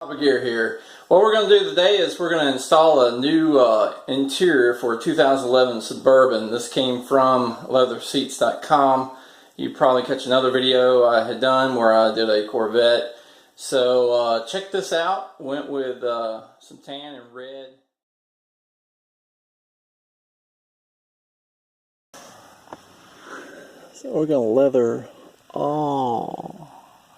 Gear here. What we're going to do today is we're going to install a new interior for a 2011 Suburban. This came from leatherseats.com. You probably catch another video I had done where I did a Corvette. So check this out. Went with some tan and red. So we're going to leather all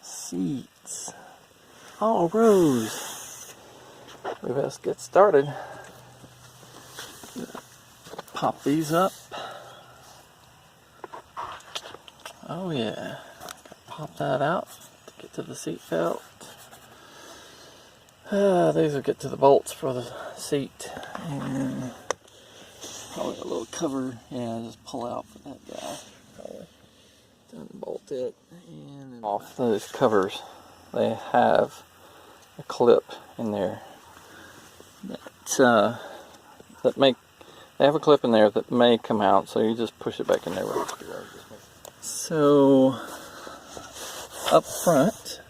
seats. All rows. We best get started. Pop these up. Oh yeah. Pop that out to get to the seat belt. These will get to the bolts for the seat. And probably a little cover. Yeah, just pull out for that guy. Probably unbolt it. And off those covers, they have a clip in there they have a clip in there that may come out, so you just push it back in there with a screwdriver. So up front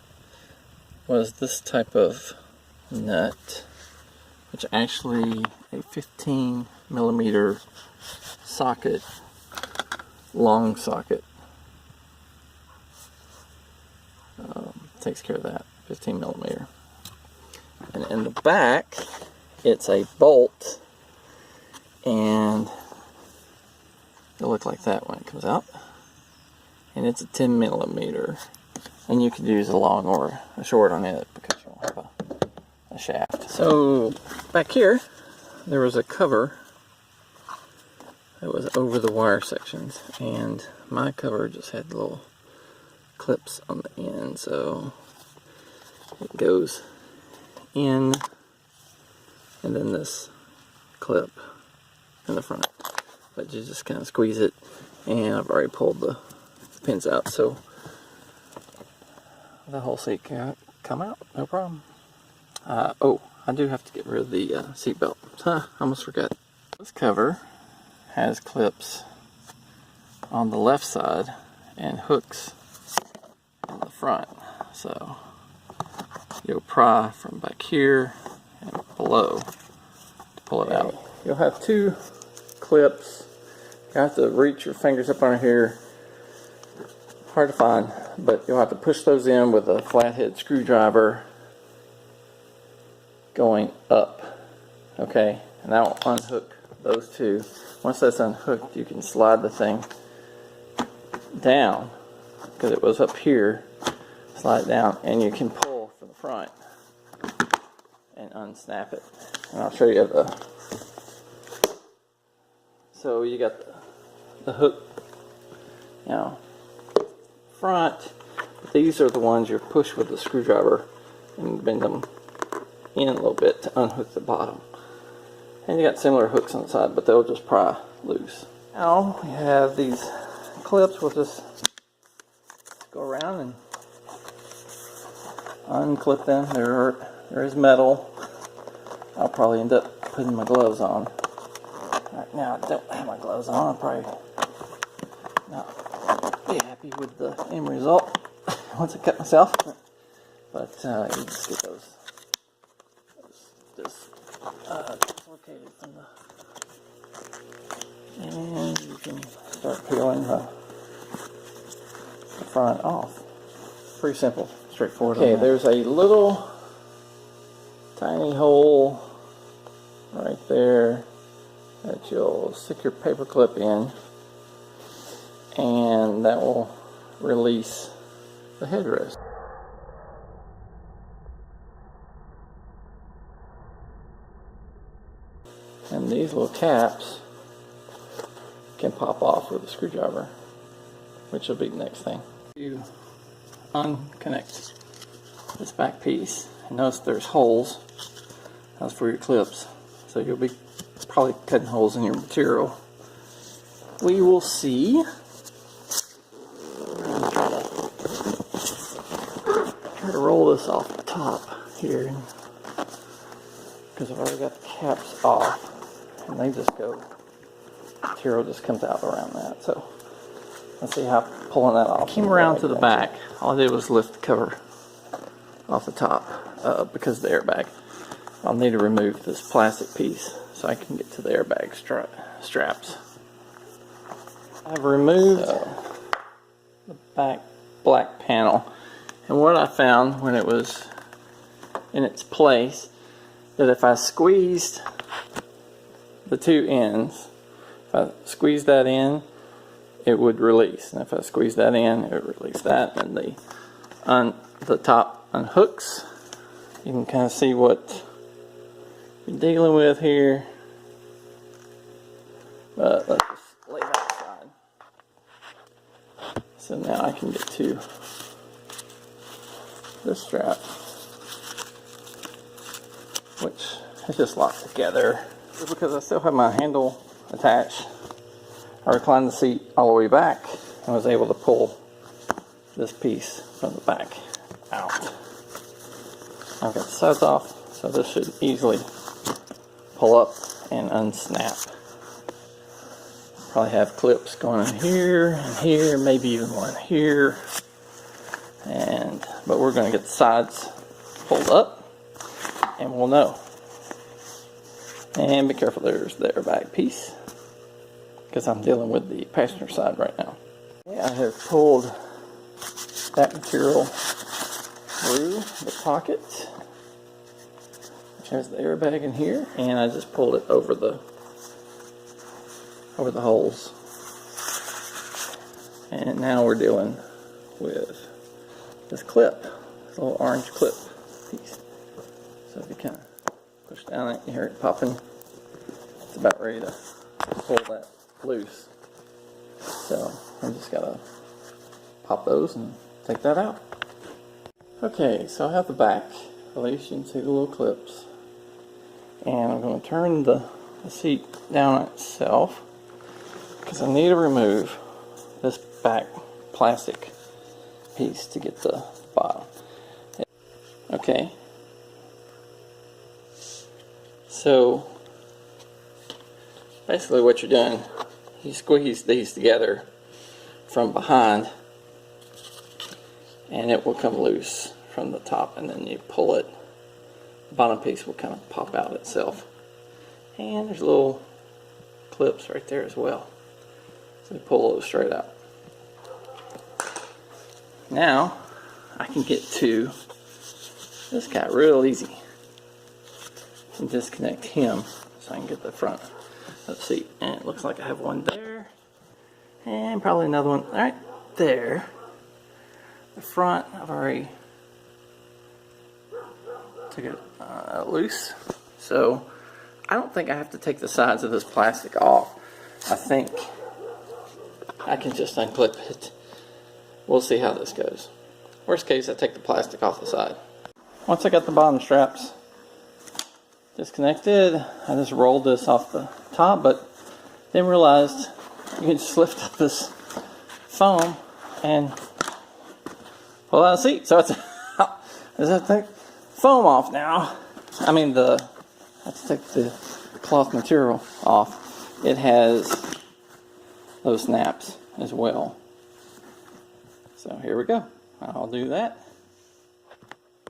was this type of nut, which actually a 15mm socket, long socket, takes care of that. 15mm. And in the back, it's a bolt, and it'll look like that when it comes out. And it's a 10mm, and you could use a long or a short on it because you don't have a shaft. So back here, there was a cover that was over the wire sections, and my cover just had little clips on the end, so it goes in, and then this clip in the front, but you just kind of squeeze it, and I've already pulled the pins out, so the whole seat can come out, no problem. Oh, I do have to get rid of the seat belt. Almost forgot. This cover has clips on the left side and hooks in the front, so you'll pry from back here and below to pull it out. You'll have two clips. You have to reach your fingers up under here. Hard to find, but you'll have to push those in with a flathead screwdriver going up. Okay, and that will unhook those two. Once that's unhooked, you can slide the thing down, because it was up here. Slide it down, and you can pull from the front and unsnap it. And I'll show you the. So you got the hook, front. But these are the ones you push with the screwdriver and bend them in a little bit to unhook the bottom. And you got similar hooks on the side, but they'll just pry loose. Now we have these clips. We'll just go around and unclip them. There is metal. I'll probably end up putting my gloves on. Right now I don't have my gloves on. I'll probably not be happy with the end result once I cut myself. But you just get those dislocated from the, and you can start peeling the front off. Pretty simple, straightforward. Okay, there's a little tiny hole right there that you'll stick your paper clip in, and that will release the headrest. And these little caps can pop off with a screwdriver, which will be the next thing. You unconnect this back piece, and notice there's holes. That's for your clips, so you'll be probably cutting holes in your material. We will see. Try to roll this off the top here, because I've already got the caps off, and they just go, material just comes out around that. So let's see how pulling that off. I came around to the back. All I did was lift the cover off the top. because of the airbag. I'll need to remove this plastic piece so I can get to the airbag straps. I've removed the back black panel, and what I found when it was in its place, that if I squeezed the two ends, if I squeezed that in, it would release, and if I squeeze that in, it would release that, and the top unhooks. You can kind of see what you're dealing with here, but let's just lay that aside. So now I can get to this strap, which is just locked together. Because I still have my handle attached, I reclined the seat all the way back and was able to pull this piece from the back out. I've got the sides off, so this should easily pull up and unsnap. Probably have clips going in here and here, maybe even one here. But we're going to get the sides pulled up and we'll know. And be careful, there's the airbag piece, because I'm dealing with the passenger side right now. Yeah, I have pulled that material through the pocket, which has the airbag in here, and I just pulled it over the holes. And now we're dealing with this clip, this little orange clip piece. So if you kind of push down it, you hear it popping. It's about ready to pull that loose. So I just gotta pop those and take that out. Okay, so I have the back. At least you can see the little clips. And I'm going to turn the seat down on itself, because I need to remove this back plastic piece to get the bottom. Okay. So basically what you're doing, you squeeze these together from behind and it will come loose from the top, and then you pull it, the bottom piece will kind of pop out itself. And there's little clips right there as well, so you pull those straight out. Now I can get to this guy real easy and disconnect him so I can get the front of the seat. And it looks like I have one there and probably another one right there. The front, I've already took it loose, so I don't think I have to take the sides of this plastic off. I think I can just unclip it. We'll see how this goes. Worst case, I take the plastic off the side. Once I got the bottom straps disconnected, I just rolled this off the top, but then realized you can just lift up this foam and pull out the seat. So it's I just have to take foam off now. I mean, I have to take the cloth material off. It has those snaps as well. So here we go. I'll do that.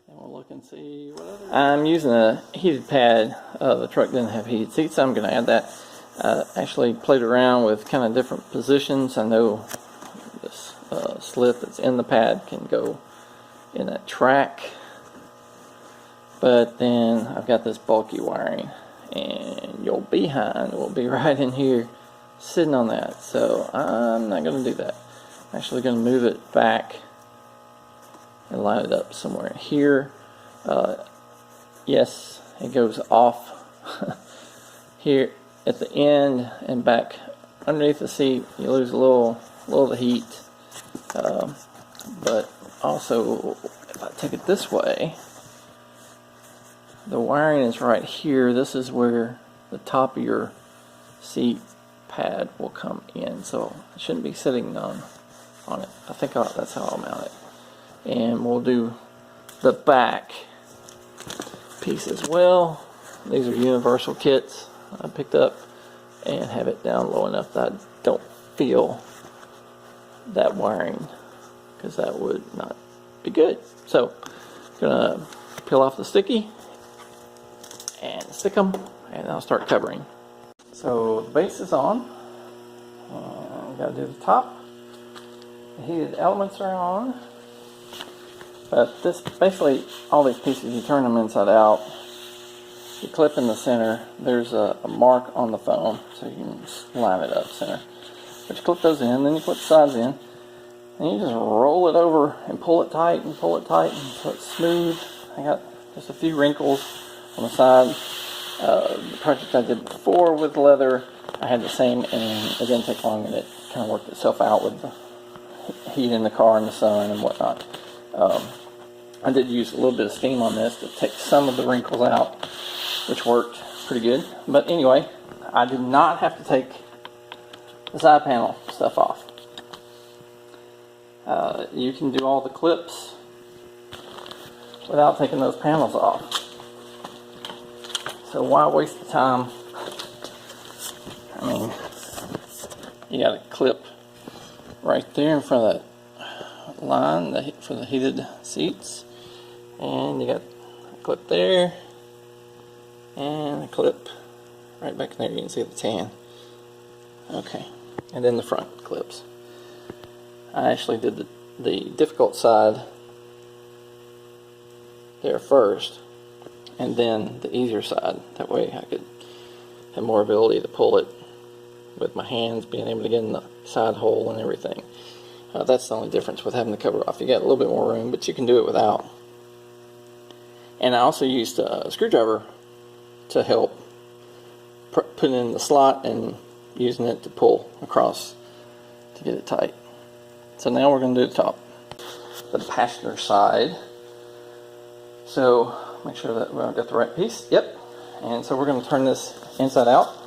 And we'll look and see what other. I'm using a heated pad. The truck didn't have heated seats, so I'm going to add that. Actually played around with kind of different positions. I know this slit that's in the pad can go in a track, but then I've got this bulky wiring, and your behind will be right in here sitting on that, so I'm not going to do that. I'm actually going to move it back and line it up somewhere here. Yes, it goes off here at the end and back underneath the seat. You lose a little of the heat, but also if I take it this way, the wiring is right here. This is where the top of your seat pad will come in, so it shouldn't be sitting on it. I think that's how I'll mount it. And we'll do the back piece as well. These are universal kits I picked up, and have it down low enough that I don't feel that wiring, because that would not be good. So I'm gonna peel off the sticky and stick them, and I'll start covering. So the base is on. We gotta do the top. The heated elements are on. But this, basically, all these pieces, you turn them inside out. You clip in the center. There's a mark on the foam, so you can line it up center. But you clip those in, then you put the sides in, and you just roll it over and pull it tight until it's smooth. I got just a few wrinkles on the side. The project I did before with leather, I had the same, and it didn't take long, and it kind of worked itself out with the heat in the car and the sun and whatnot. I did use a little bit of steam on this to take some of the wrinkles out, which worked pretty good. But anyway, I did not have to take the side panel stuff off. You can do all the clips without taking those panels off. So why waste the time? I mean, you got a clip right there in front of that line for the heated seats, and you got a clip there and a clip right back there. You can see the tan. Okay, and then the front clips. I actually did the difficult side there first, and then the easier side. That way I could have more ability to pull it with my hands, being able to get in the side hole and everything. That's the only difference with having the cover off. You got a little bit more room, but you can do it without. And I also used a screwdriver to help put in the slot and using it to pull across to get it tight. So now we're going to do the top, the passenger side. So make sure that we've got the right piece. Yep. And so we're going to turn this inside out.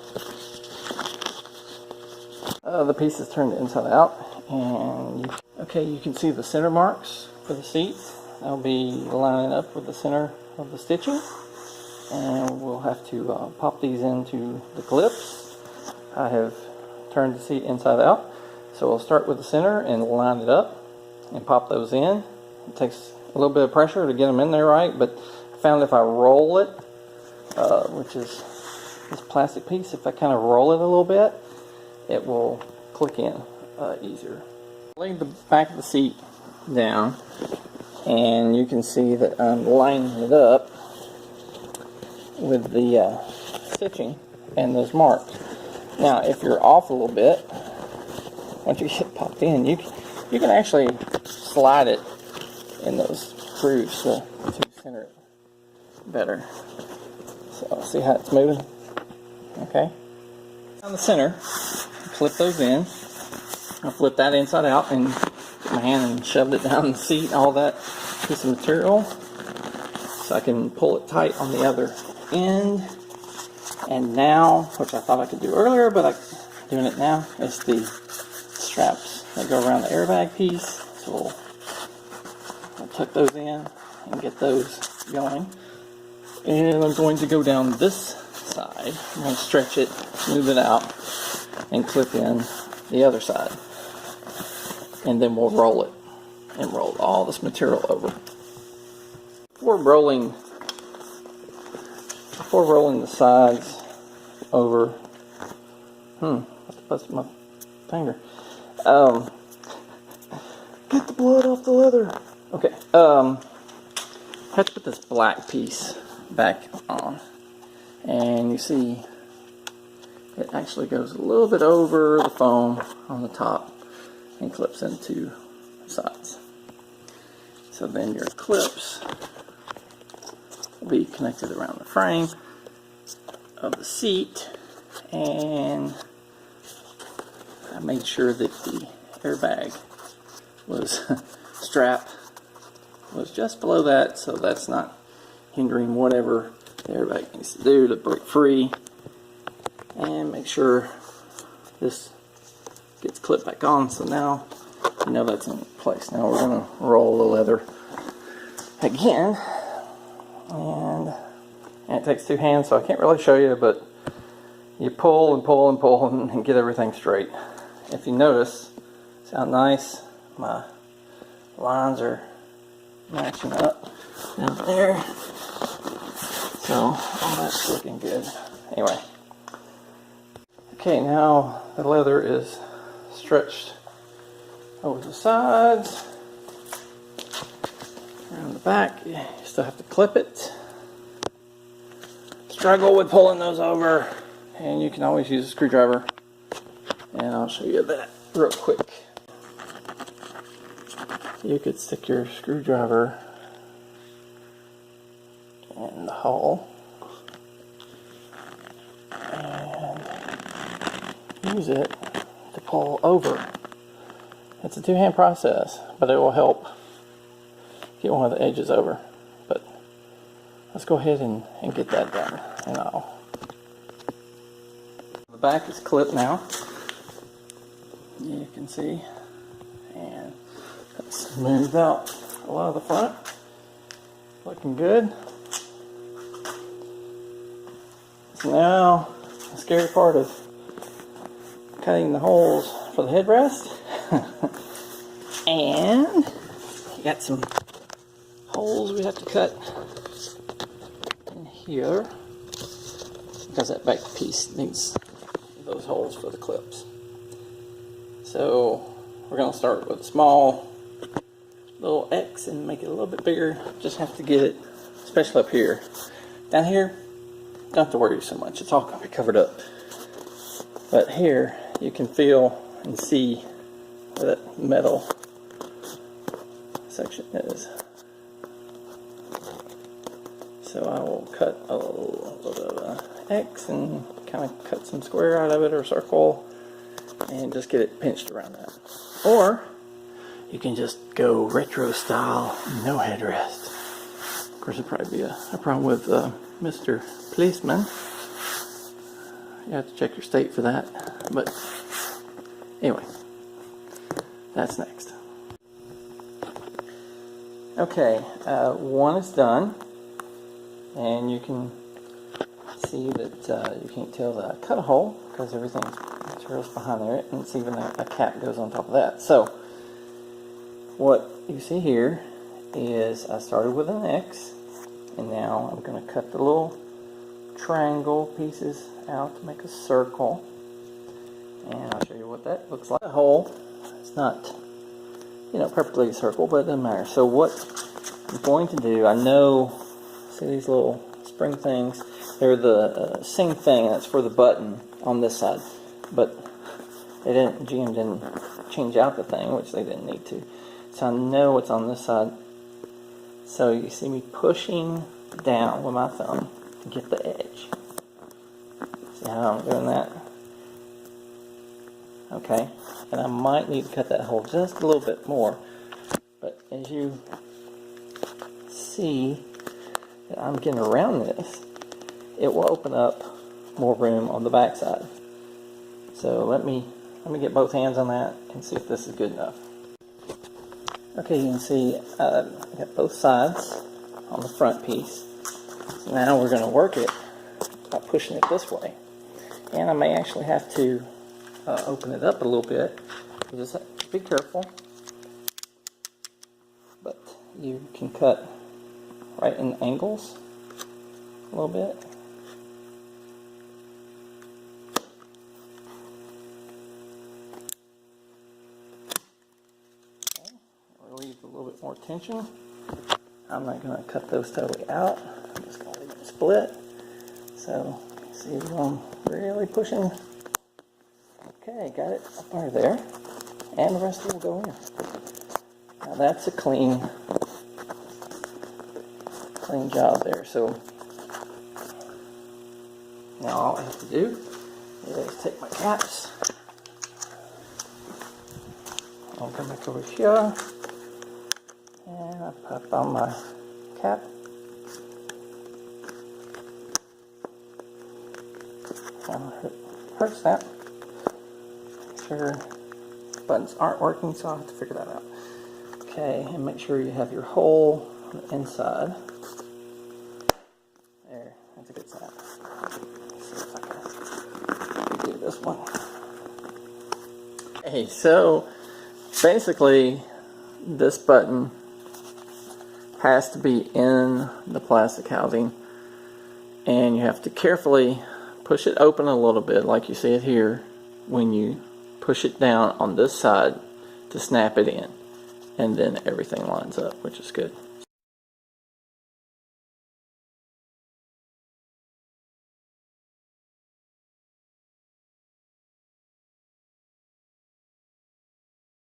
The piece is turned inside out, and okay, you can see the center marks for the seats. I'll be lining up with the center of the stitching, and we'll have to pop these into the clips. I have turned the seat inside out, so we'll start with the center and line it up and pop those in. It takes a little bit of pressure to get them in there right, but I found if I roll it, which is this plastic piece, if I kind of roll it a little bit, it will click in easier. Lay the back of the seat down, and you can see that I'm lining it up with the stitching and those marks. Now, if you're off a little bit, once you get popped in, you can actually slide it in those grooves to center it better. So, see how it's moving? Okay. On the center, clip those in. I'll flip that inside out and get my hand and shoved it down the seat, all that piece of material, so I can pull it tight on the other end. And now, which I thought I could do earlier, but I'm doing it now, is the straps that go around the airbag piece. So I'll tuck those in and get those going. And I'm going to go down this side. I'm going to stretch it, smooth it out, and clip in the other side. And then we'll roll it and roll all this material over. Before rolling the sides over, that's my finger. Get the blood off the leather. Okay, I have to put this black piece back on, and you see it actually goes a little bit over the foam on the top and clips into the sides. So then your clips will be connected around the frame of the seat, and I made sure that the airbag strap was just below that, so that's not hindering whatever the airbag needs to do to break free. And make sure this gets clipped back on, so now you know that's in place. Now we're going to roll the leather again, and it takes two hands, so I can't really show you, but you pull and pull and pull and get everything straight. If you notice, see how nice my lines are matching up down there. So all that's looking good. Anyway. Okay, now the leather is stretched over the sides. Around the back, you still have to clip it. Struggle with pulling those over, and you can always use a screwdriver. And I'll show you that real quick. You could stick your screwdriver in the hole and use it to pull over. It's a two-hand process, but it will help get one of the edges over. But let's go ahead and get that done. And the back is clipped now. You can see, and that's smoothed out a lot of the front. Looking good. So now the scary part of cutting the holes for the headrest. And you got some holes we have to cut in here because that back piece needs those holes for the clips. So we're going to start with a small little X and make it a little bit bigger. Just have to get it, especially up here. Down here, don't have to worry so much. It's all going to be covered up. But here, you can feel and see where that metal section is. So I will cut a little bit of an X and kind of cut some square out of it or circle and just get it pinched around that. Or you can just go retro style, no headrest. Of course, it'd probably be a problem with Mr. Policeman. You have to check your state for that. But anyway, that's next. Okay, one is done, and you can see that you can't tell that I cut a hole because everything's materials behind there, and it's even a cap goes on top of that. So what you see here is I started with an X, and now I'm going to cut the little triangle pieces out to make a circle, and I'll show you what that looks like. A hole, it's not, you know, perfectly a circle, but it doesn't matter. So what I'm going to do, I know, see these little spring things, they're the same thing, that's for the button on this side, but they didn't, GM didn't change out the thing, which they didn't need to. So I know what's on this side. So you see me pushing down with my thumb to get the edge. See how I'm doing that? Okay, and I might need to cut that hole just a little bit more, but as you see that I'm getting around this, it will open up more room on the back side. So let me get both hands on that and see if this is good enough. Okay, you can see I got both sides on the front piece. So now we're going to work it by pushing it this way. And I may actually have to open it up a little bit. You just have to be careful. But you can cut right in angles a little bit. Relieve a little bit more tension. I'm not going to cut those totally out. I'm just going to leave them split. So, see if I'm really pushing. Okay, got it up under there. And the rest of it will go in. Now that's a clean job there. So, now all I have to do is take my caps. I'll come back over here. And I pop on my cap. Hurts that. Make sure buttons aren't working, so I'll have to figure that out. Okay, and make sure you have your hole on the inside. There, that's a good snap. Let's see if I can do this one. Okay, so basically this button has to be in the plastic housing, and you have to carefully push it open a little bit, like you see it here, when you push it down on this side to snap it in, and then everything lines up, which is good.